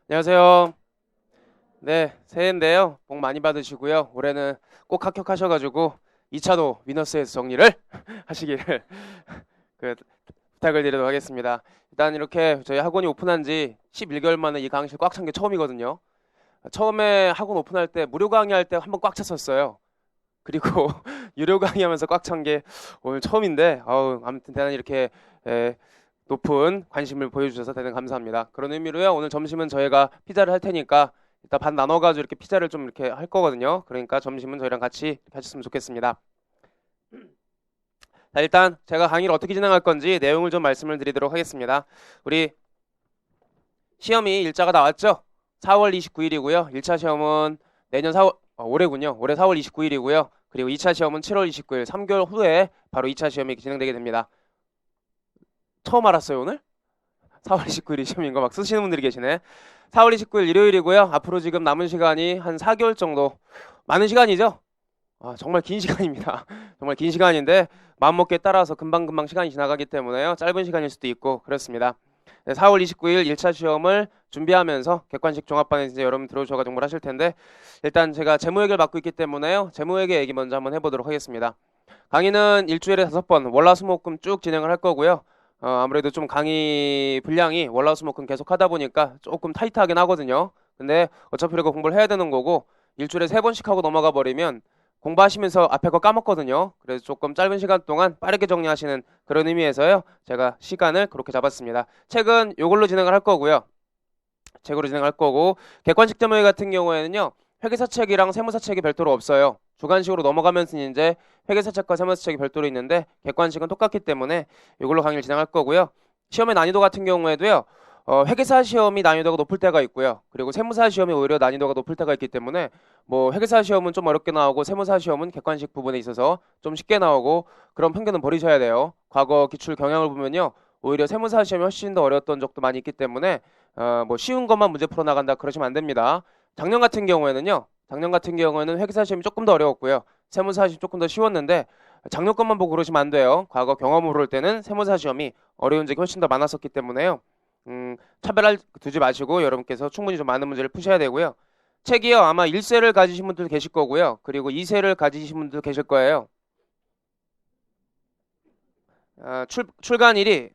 안녕하세요. 네, 새해인데요. 복 많이 받으시고요. 올해는 꼭 합격하셔가지고 2차도 위너스에서 정리를 하시기를 그 부탁을 드리도록 하겠습니다. 일단 이렇게 저희 학원이 오픈한 지 11개월 만에 이 강의실 꽉 찬 게 처음이거든요. 처음에 학원 오픈할 때 무료 강의할 때 한번 꽉 찼었어요. 그리고 유료 강의하면서 꽉 찬 게 오늘 처음인데, 아무튼 대단히 이렇게 에, 높은 관심을 보여주셔서 대단히 감사합니다. 그런 의미로요. 오늘 점심은 저희가 피자를 할 테니까 일단 반 나눠가지고 이렇게 피자를 좀 이렇게 할 거거든요. 그러니까 점심은 저희랑 같이 이렇게 하셨으면 좋겠습니다. 자, 일단 제가 강의를 어떻게 진행할 건지 내용을 좀 말씀을 드리도록 하겠습니다. 우리 시험이 일자가 나왔죠? 4월 29일이고요. 1차 시험은 내년 4월, 올해군요. 올해 4월 29일이고요. 그리고 2차 시험은 7월 29일, 3개월 후에 바로 2차 시험이 진행되게 됩니다. 처음 알았어요, 오늘? 4월 29일이 시험인 거 막 쓰시는 분들이 계시네. 4월 29일 일요일이고요. 앞으로 지금 남은 시간이 한 4개월 정도. 많은 시간이죠? 정말 긴 시간입니다. 정말 긴 시간인데 마음먹기에 따라서 금방금방 시간이 지나가기 때문에요. 짧은 시간일 수도 있고 그렇습니다. 네, 4월 29일 1차 시험을 준비하면서 객관식 종합반에 이제 여러분 들어오셔서 공부를 하실 텐데 일단 제가 재무회계를 맡고 있기 때문에요. 재무회계 얘기 먼저 한번 해보도록 하겠습니다. 강의는 일주일에 5번 월화수목금 쭉 진행을 할 거고요. 아무래도 좀 강의 분량이 월화수목금 계속 하다 보니까 조금 타이트하긴 하거든요. 근데 어차피 이렇게 공부를 해야 되는 거고 일주일에 3번씩 하고 넘어가 버리면 공부하시면서 앞에 거 까먹거든요. 그래서 조금 짧은 시간 동안 빠르게 정리하시는 그런 의미에서요. 제가 시간을 그렇게 잡았습니다. 책은 이걸로 진행을 할 거고요. 책으로 진행할 거고 객관식 재무회 같은 경우에는요. 회계사책이랑 세무사책이 별도로 없어요. 주관식으로 넘어가면서 이제 회계사책과 세무사책이 별도로 있는데 객관식은 똑같기 때문에 이걸로 강의를 진행할 거고요. 시험의 난이도 같은 경우에도요. 회계사 시험이 난이도가 높을 때가 있고요. 그리고 세무사 시험이 오히려 난이도가 높을 때가 있기 때문에 뭐 회계사 시험은 좀 어렵게 나오고 세무사 시험은 객관식 부분에 있어서 좀 쉽게 나오고 그런 편견은 버리셔야 돼요. 과거 기출 경향을 보면요. 오히려 세무사 시험이 훨씬 더 어려웠던 적도 많이 있기 때문에 뭐 쉬운 것만 문제 풀어 나간다 그러시면 안 됩니다. 작년 같은 경우에는 회계사 시험이 조금 더 어려웠고요. 세무사 시험이 조금 더 쉬웠는데 작년 것만 보고 그러시면 안 돼요. 과거 경험으로 볼 때는 세무사 시험이 어려운 적이 훨씬 더 많았었기 때문에요. 차별할 두지 마시고 여러분께서 충분히 좀 많은 문제를 푸셔야 되고요. 책이요. 아마 1세를 가지신 분들 계실 거고요. 그리고 2세를 가지신 분들 계실 거예요. 출간일이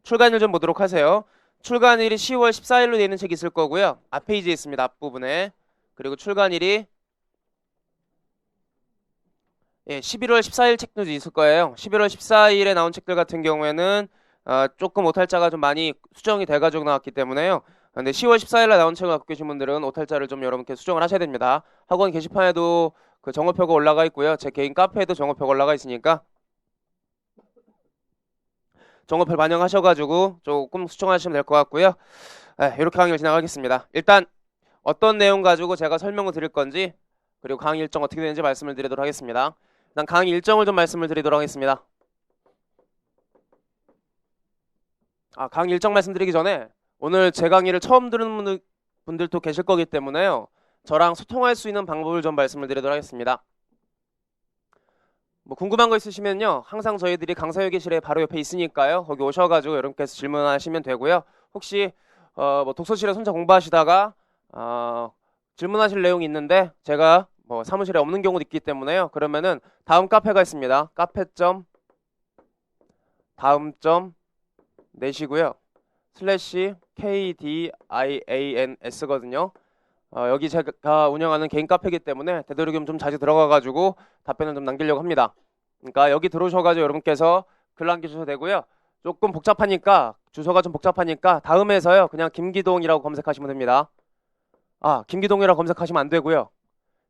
출간일 좀 보도록 하세요. 출간일이 10월 14일로 되어 있는 책이 있을 거고요. 앞페이지에 있습니다. 앞부분에. 그리고 출간일이 11월 14일 책도 있을 거예요. 11월 14일에 나온 책들 같은 경우에는 조금 오탈자가 좀 많이 수정이 돼가지고 나왔기 때문에요. 근데 10월 14일에 나온 책을 갖고 계신 분들은 오탈자를 좀 여러분께 수정을 하셔야 됩니다. 학원 게시판에도 그 정오표가 올라가 있고요. 제 개인 카페에도 정오표가 올라가 있으니까 정오표 반영하셔가지고 조금 수정하시면 될 것 같고요. 이렇게 강의를 진행하겠습니다. 일단 어떤 내용 가지고 제가 설명을 드릴 건지 그리고 강의 일정 어떻게 되는지 말씀을 드리도록 하겠습니다. 일단 강의 일정을 좀 말씀을 드리도록 하겠습니다. 강의 일정 말씀드리기 전에 오늘 제 강의를 처음 들은 분들도 계실 거기 때문에요. 저랑 소통할 수 있는 방법을 좀 말씀을 드리도록 하겠습니다. 뭐 궁금한 거 있으시면요. 항상 저희들이 강사회계실에 바로 옆에 있으니까요. 거기 오셔가지고 여러분께서 질문하시면 되고요. 혹시 뭐 독서실에 혼자 공부하시다가 질문하실 내용이 있는데 제가 뭐 사무실에 없는 경우도 있기 때문에요. 그러면은 다음 카페가 있습니다. 카페.다음 내시고요. 슬래시 KDIANS거든요. 여기 제가 운영하는 개인 카페이기 때문에 되도록이면 좀 자주 들어가가지고 답변을 좀 남기려고 합니다. 그러니까 여기 들어오셔가지고 여러분께서 글 남겨주셔도 되고요. 조금 복잡하니까 주소가 좀 복잡하니까 다음에서요 그냥 김기동이라고 검색하시면 됩니다. 김기동이라고 검색하시면 안 되고요.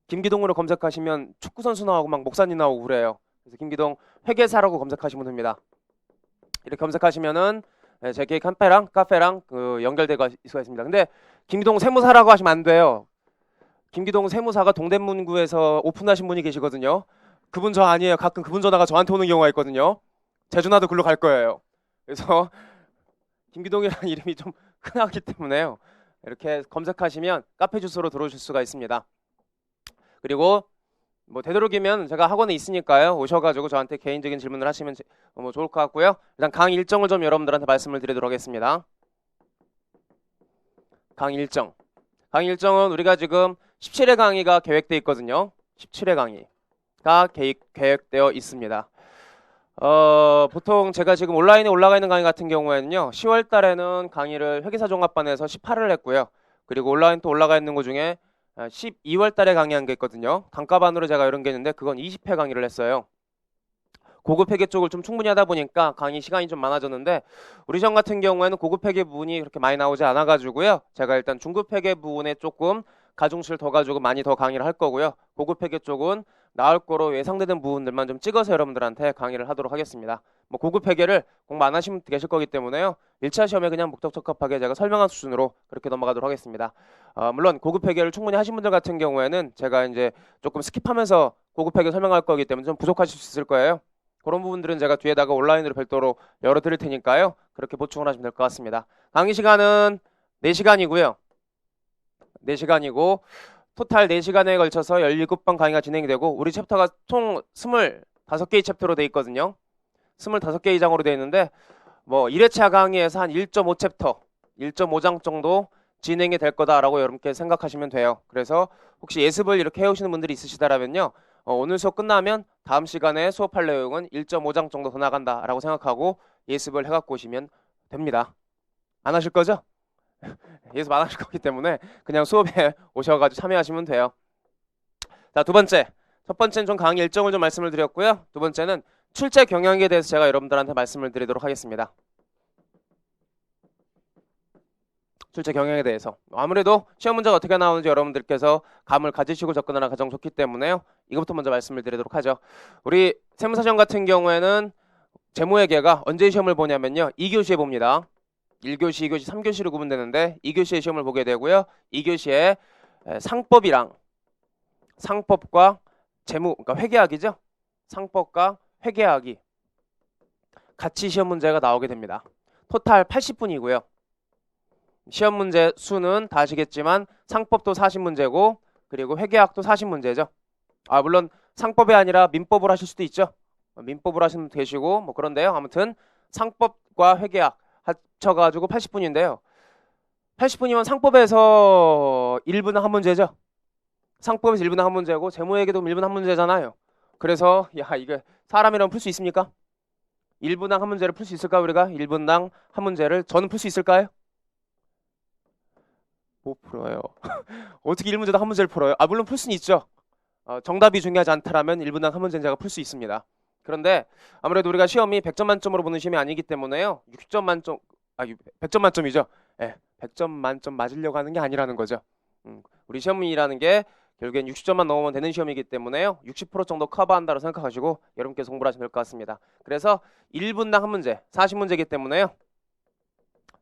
김기동으로 검색하시면 축구선수 나오고 막 목사님 나오고 그래요. 그래서 김기동 회계사라고 검색하시면 됩니다. 이렇게 검색하시면은 제 개인 카페랑 그 연결되어 있을 수가 있습니다. 근데 김기동 세무사라고 하시면 안 돼요. 김기동 세무사가 동대문구에서 오픈하신 분이 계시거든요. 그분 저 아니에요. 가끔 그분 전화가 저한테 오는 경우가 있거든요. 제 전화도 글로 갈 거예요. 그래서 김기동이라는 이름이 좀 흔하기 때문에요. 이렇게 검색하시면 카페 주소로 들어오실 수가 있습니다. 그리고 뭐 되도록이면 제가 학원에 있으니까요. 오셔가지고 저한테 개인적인 질문을 하시면 뭐 좋을 것 같고요. 일단 강의 일정을 좀 여러분들한테 말씀을 드리도록 하겠습니다. 강의 일정. 강의 일정은 우리가 지금 17회 강의가 계획되어 있거든요. 17회 강의가 계획되어 있습니다. 보통 제가 지금 온라인에 올라가 있는 강의 같은 경우에는요, 10월 달에는 강의를 회계사 종합반에서 18을 했고요. 그리고 온라인 또 올라가 있는 것 중에 12월 달에 강의한 게 있거든요. 단가반으로 제가 이런 게 있는데 그건 20회 강의를 했어요. 고급 회계 쪽을 좀 충분히 하다 보니까 강의 시간이 좀 많아졌는데 우리 시험 같은 경우에는 고급 회계 부분이 그렇게 많이 나오지 않아 가지고요. 제가 일단 중급 회계 부분에 조금 가중치를 더 가지고 많이 더 강의를 할 거고요. 고급 회계 쪽은 나올 거로 예상되는 부분들만 좀 찍어서 여러분들한테 강의를 하도록 하겠습니다. 뭐 고급 회계를 공부 안 하시면 계실 거기 때문에요. 1차 시험에 그냥 목적적합하게 제가 설명한 수준으로 그렇게 넘어가도록 하겠습니다. 물론 고급 회계를 충분히 하신 분들 같은 경우에는 제가 이제 조금 스킵하면서 고급 회계 설명할 거기 때문에 좀 부족하실 수 있을 거예요. 그런 부분들은 제가 뒤에다가 온라인으로 별도로 열어드릴 테니까요. 그렇게 보충을 하시면 될 것 같습니다. 강의 시간은 4시간이고요. 4시간이고 토탈 4시간에 걸쳐서 17번 강의가 진행이 되고 우리 챕터가 총 25개의 챕터로 되어 있거든요. 25개의 장으로 되어 있는데 뭐 1회차 강의에서 한 1.5챕터, 1.5장 정도 진행이 될 거다라고 여러분께 생각하시면 돼요. 그래서 혹시 예습을 이렇게 해오시는 분들이 있으시다라면요. 오늘 수업 끝나면 다음 시간에 수업할 내용은 1.5장 정도 더 나간다라고 생각하고 예습을 해갖고 오시면 됩니다. 안 하실 거죠? 예습 안 하실 거기 때문에 그냥 수업에 오셔가지고 참여하시면 돼요. 자, 두 번째. 첫 번째는 좀 강의 일정을 좀 말씀을 드렸고요. 두 번째는 출제 경향에 대해서 제가 여러분들한테 말씀을 드리도록 하겠습니다. 출제 경향에 대해서 아무래도 시험 문제가 어떻게 나오는지 여러분들께서 감을 가지시고 접근하는 가장 좋기 때문에요. 이것부터 먼저 말씀을 드리도록 하죠. 우리 세무사 시험 같은 경우에는 재무회계가 언제 시험을 보냐면요. 2교시에 봅니다. 1교시, 2교시, 3교시로 구분되는데 2교시에 시험을 보게 되고요. 2교시에 상법이랑 상법과 재무, 그러니까 회계학이죠. 상법과 회계학이 같이 시험 문제가 나오게 됩니다. 토탈 80분이고요. 시험 문제 수는 다 아시겠지만 상법도 40문제고 그리고 회계학도 40문제죠. 물론 상법이 아니라 민법을 하실 수도 있죠. 민법을 하시면 되시고 뭐 그런데요. 아무튼 상법과 회계학 합쳐가지고 80분인데요. 80분이면 상법에서 1분 한 문제죠. 상법에서 1분 한 문제고 재무회계도 1분 한 문제잖아요. 그래서 이게 사람이라면 풀 수 있습니까? 1분당 한 문제를 풀 수 있을까 우리가? 1분당 한 문제를 저는 풀 수 있을까요? 못 풀어요. 어떻게 1문제당 한 문제를 풀어요? 물론 풀 수는 있죠. 정답이 중요하지 않다라면 1분당 한 문제는 제가 풀 수 있습니다. 그런데 아무래도 우리가 시험이 100점 만점으로 보는 시험이 아니기 때문에요. 60점 만점, 100점 만점이죠. 100점 만점 맞으려고 하는 게 아니라는 거죠. 우리 시험이라는 게 결국엔 60점만 넘으면 되는 시험이기 때문에요. 60% 정도 커버한다고 생각하시고 여러분께서 공부를 하시면 될 것 같습니다. 그래서 1분당 한 문제, 40문제이기 때문에요.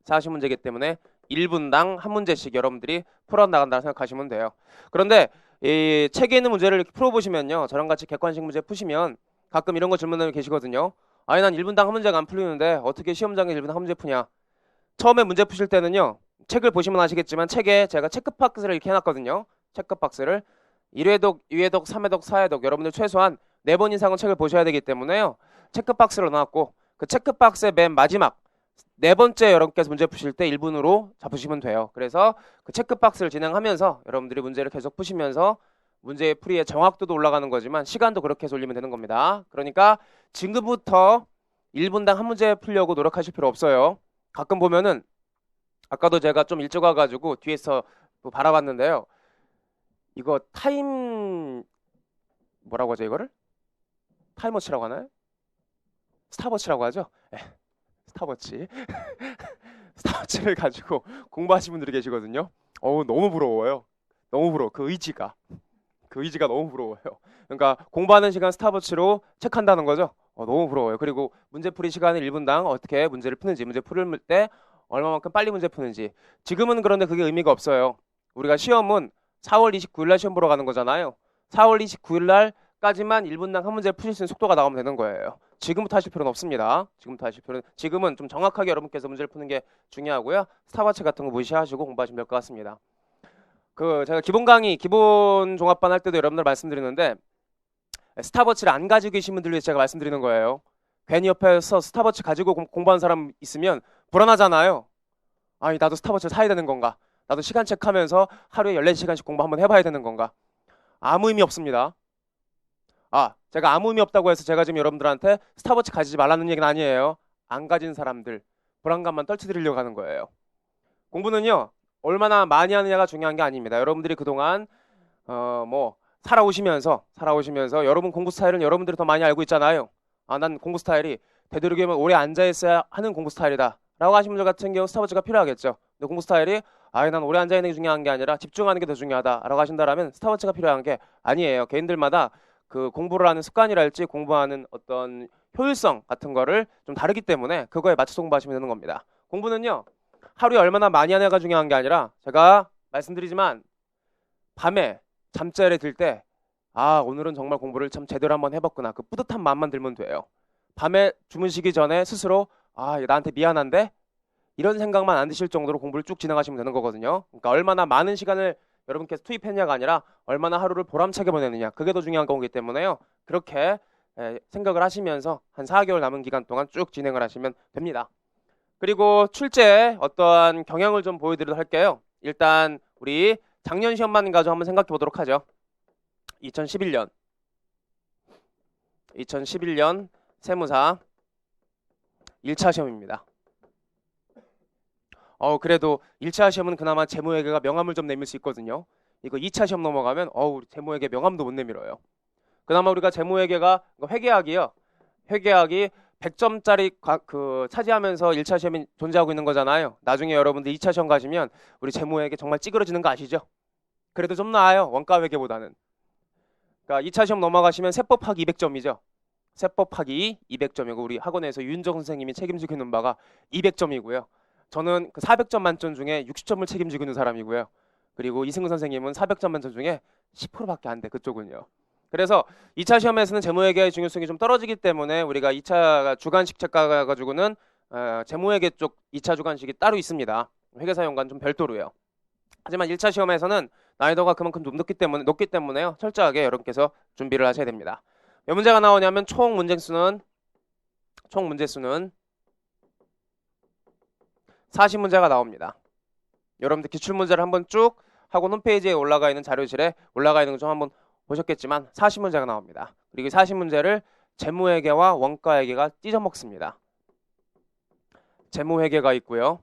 40문제이기 때문에 1분당 한 문제씩 여러분들이 풀어나간다고 생각하시면 돼요. 그런데 이 책에 있는 문제를 이렇게 풀어보시면요. 저랑 같이 객관식 문제 푸시면 가끔 이런 거 질문을 계시거든요. 난 1분당 한 문제가 안 풀리는데 어떻게 시험장에 1분당 한 문제 푸냐. 처음에 문제 푸실 때는요. 책을 보시면 아시겠지만 책에 제가 체크박스를 이렇게 해놨거든요. 체크박스를 1회독, 2회독, 3회독, 4회독 여러분들 최소한 4번 이상은 책을 보셔야 되기 때문에요. 체크박스를 넣어놨고 그 체크박스의 맨 마지막 4번째 여러분께서 문제 푸실 때 1분으로 잡으시면 돼요. 그래서 그 체크박스를 진행하면서 여러분들이 문제를 계속 푸시면서 문제의 풀이의 정확도도 올라가는 거지만 시간도 그렇게 해서 올리면 되는 겁니다. 그러니까 지금부터 1분당 한 문제 풀려고 노력하실 필요 없어요. 가끔 보면은 아까도 제가 좀 일찍 와가지고 뒤에서 바라봤는데요. 이거 뭐라고 하죠 이거를? 타임워치라고 하나요? 스탑워치라고 하죠? 스탑워치. 스탑워치를 가지고 공부하시는 분들이 계시거든요. 너무 부러워요. 너무 부러워. 그 의지가 너무 부러워요. 그러니까 공부하는 시간 스탑워치로 체크한다는 거죠. 너무 부러워요. 그리고 문제풀이 시간을 1분당 어떻게 문제를 푸는지, 문제 풀을 때 얼마만큼 빨리 문제 푸는지. 지금은 그런데 그게 의미가 없어요. 우리가 시험은 4월 29일 날 시험 보러 가는 거잖아요. 4월 29일 날까지만 1분당 한 문제 푸실 수 있는 속도가 나오면 되는 거예요. 지금부터 하실 필요는 없습니다. 지금은 좀 정확하게 여러분께서 문제를 푸는 게 중요하고요. 스탑워치 같은 거 무시하시고 공부하시면 될 것 같습니다. 제가 기본 강의, 기본 종합반 할 때도 여러분들 말씀드리는데 스탑워치를 안 가지고 계신 분들 위해서 제가 말씀드리는 거예요. 괜히 옆에서 스탑워치 가지고 공부하는 사람 있으면 불안하잖아요. 나도 스탑워치를 사야 되는 건가? 나도 시간 체크하면서 하루에 14시간씩 공부 한번 해봐야 되는 건가? 아무 의미 없습니다. 제가 아무 의미 없다고 해서 제가 지금 여러분들한테 스탑워치 가지지 말라는 얘기는 아니에요. 안 가진 사람들 불안감만 떨쳐드리려고 하는 거예요. 공부는요, 얼마나 많이 하느냐가 중요한 게 아닙니다. 여러분들이 그동안 살아오시면서 여러분 공부 스타일은 여러분들이 더 많이 알고 있잖아요. 난 공부 스타일이 되도록이면 오래 앉아 있어야 하는 공부 스타일이다 라고 하신 분들 같은 경우 스탑워치가 필요하겠죠. 근데 공부 스타일이 난 오래 앉아 있는 게 중요한 게 아니라 집중하는 게 더 중요하다 라고 하신다면 스탑워치가 필요한 게 아니에요. 개인들마다 그 공부를 하는 습관이랄지 공부하는 어떤 효율성 같은 거를 좀 다르기 때문에 그거에 맞춰서 공부하시면 되는 겁니다. 공부는요, 하루에 얼마나 많이 하냐가 중요한 게 아니라 제가 말씀드리지만 밤에 잠자리에 들 때 오늘은 정말 공부를 참 제대로 한번 해봤구나, 그 뿌듯한 마음만 들면 돼요. 밤에 주무시기 전에 스스로 나한테 미안한데 이런 생각만 안 드실 정도로 공부를 쭉 진행하시면 되는 거거든요. 그러니까 얼마나 많은 시간을 여러분께서 투입했냐가 아니라 얼마나 하루를 보람차게 보내느냐, 그게 더 중요한 거기 때문에요. 그렇게 생각을 하시면서 한 4개월 남은 기간 동안 쭉 진행을 하시면 됩니다. 그리고 출제에 어떠한 경향을 좀 보여드리도록 할게요. 일단 우리 작년 시험만 가지고 한번 생각해 보도록 하죠. 2011년 세무사 1차 시험입니다. 그래도 1차 시험은 그나마 재무회계가 명함을 좀 내밀 수 있거든요. 이거 2차 시험 넘어가면 재무회계 명함도 못 내밀어요. 그나마 우리가 재무회계가 회계학이요. 회계학이 100점짜리 차지하면서 1차 시험이 존재하고 있는 거잖아요. 나중에 여러분들 2차 시험 가시면 우리 재무회계 정말 찌그러지는 거 아시죠? 그래도 좀 나아요. 원가회계보다는. 그러니까 2차 시험 넘어가시면 세법학이 200점이죠. 세법학이 200점이고 우리 학원에서 윤정 선생님이 책임지고 있는 바가 200점이고요. 저는 그 400점 만점 중에 60점을 책임지고 있는 사람이고요. 그리고 이승근 선생님은 400점 만점 중에 10%밖에 안 돼, 그쪽은요. 그래서 2차 시험에서는 재무회계의 중요성이 좀 떨어지기 때문에 우리가 2차 주관식 책가 가지고는 재무회계 쪽 2차 주관식이 따로 있습니다. 회계사용과는 좀 별도로요. 하지만 1차 시험에서는 난이도가 그만큼 좀 높기 때문에요. 철저하게 여러분께서 준비를 하셔야 됩니다. 몇 문제가 나오냐면 총 문제수는 40문제가 나옵니다. 여러분들 기출문제를 한번 쭉 학원 홈페이지에 올라가 있는 자료실에 올라가 있는 거 좀 한번 보셨겠지만 40문제가 나옵니다. 그리고 40문제를 재무회계와 원가회계가 찢어먹습니다. 재무회계가 있고요.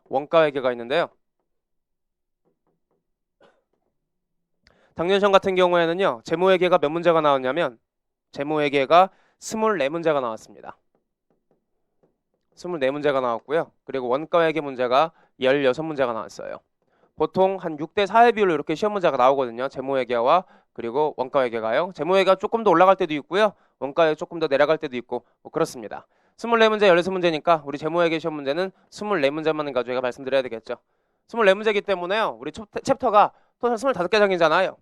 원가회계가 있는데요. 작년 시험 같은 경우에는요. 재무회계가 몇 문제가 나왔냐면 재무회계가 24문제가 나왔습니다. 24문제가 나왔고요. 그리고 원가회계 문제가 16문제가 나왔어요. 보통 한 6대4의 비율로 이렇게 시험 문제가 나오거든요. 재무회계와 그리고 원가회계가요. 재무회계가 조금 더 올라갈 때도 있고요. 원가회계 조금 더 내려갈 때도 있고 그렇습니다. 24문제, 16문제니까 우리 재무회계 시험 문제는 24문제만 가지고 제가 말씀드려야 되겠죠. 24문제이기 때문에요. 우리 챕터가 토탈 25개 장이잖아요.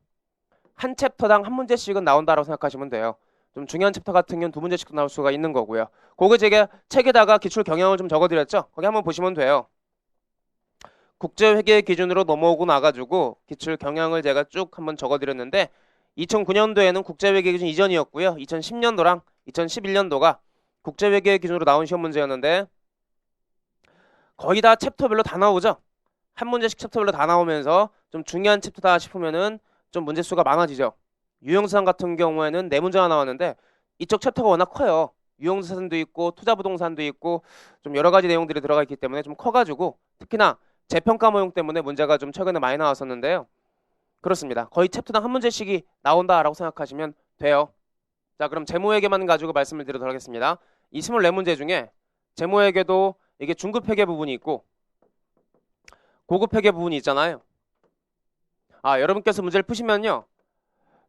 한 챕터당 한 문제씩은 나온다고 생각하시면 돼요. 좀 중요한 챕터 같은 경우는 2문제씩도 나올 수가 있는 거고요. 그거 제가 책에다가 기출 경향을 좀 적어드렸죠. 거기 한번 보시면 돼요. 국제회계 기준으로 넘어오고 나가지고 기출 경향을 제가 쭉 한번 적어드렸는데 2009년도에는 국제회계 기준 이전이었고요. 2010년도랑 2011년도가 국제회계 기준으로 나온 시험 문제였는데 거의 다 챕터별로 다 나오죠. 한 문제씩 챕터별로 다 나오면서 좀 중요한 챕터다 싶으면은 좀 문제수가 많아지죠. 유형자산 같은 경우에는 4문제가 나왔는데 이쪽 챕터가 워낙 커요. 유형자산도 있고 투자부동산도 있고 좀 여러 가지 내용들이 들어가 있기 때문에 좀 커가지고 특히나 재평가 모형 때문에 문제가 좀 최근에 많이 나왔었는데요. 그렇습니다. 거의 챕터당 한 문제씩이 나온다라고 생각하시면 돼요. 자, 그럼 재무회계만 가지고 말씀을 드리도록 하겠습니다. 이 24문제 중에 재무회계도 이게 중급회계 부분이 있고 고급회계 부분이 있잖아요. 여러분께서 문제를 푸시면요.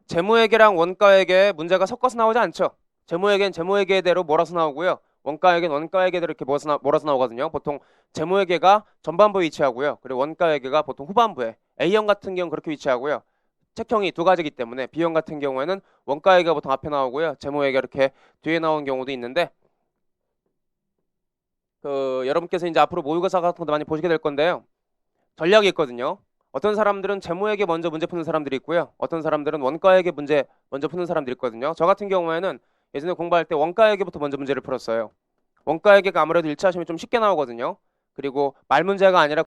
재무회계랑 원가회계 문제가 섞어서 나오지 않죠. 재무회계는 재무회계대로 몰아서 나오고요. 원가회계는 원가회계대로 이렇게 몰아서 나오거든요. 보통 재무회계가 전반부에 위치하고요. 그리고 원가회계가 보통 후반부에. A형 같은 경우는 그렇게 위치하고요. 책형이 두 가지이기 때문에 B형 같은 경우에는 원가회계가 보통 앞에 나오고요. 재무회계가 이렇게 뒤에 나오는 경우도 있는데 여러분께서 이제 앞으로 모의고사 같은 것도 많이 보시게 될 건데요. 전략이 있거든요. 어떤 사람들은 재무회계 먼저 문제 푸는 사람들이 있고요. 어떤 사람들은 원가회계 문제 먼저 푸는 사람들이 있거든요. 저 같은 경우에는 예전에 공부할 때 원가회계부터 먼저 문제를 풀었어요. 원가회계가 아무래도 1차 시험이 좀 쉽게 나오거든요. 그리고 말 문제가 아니라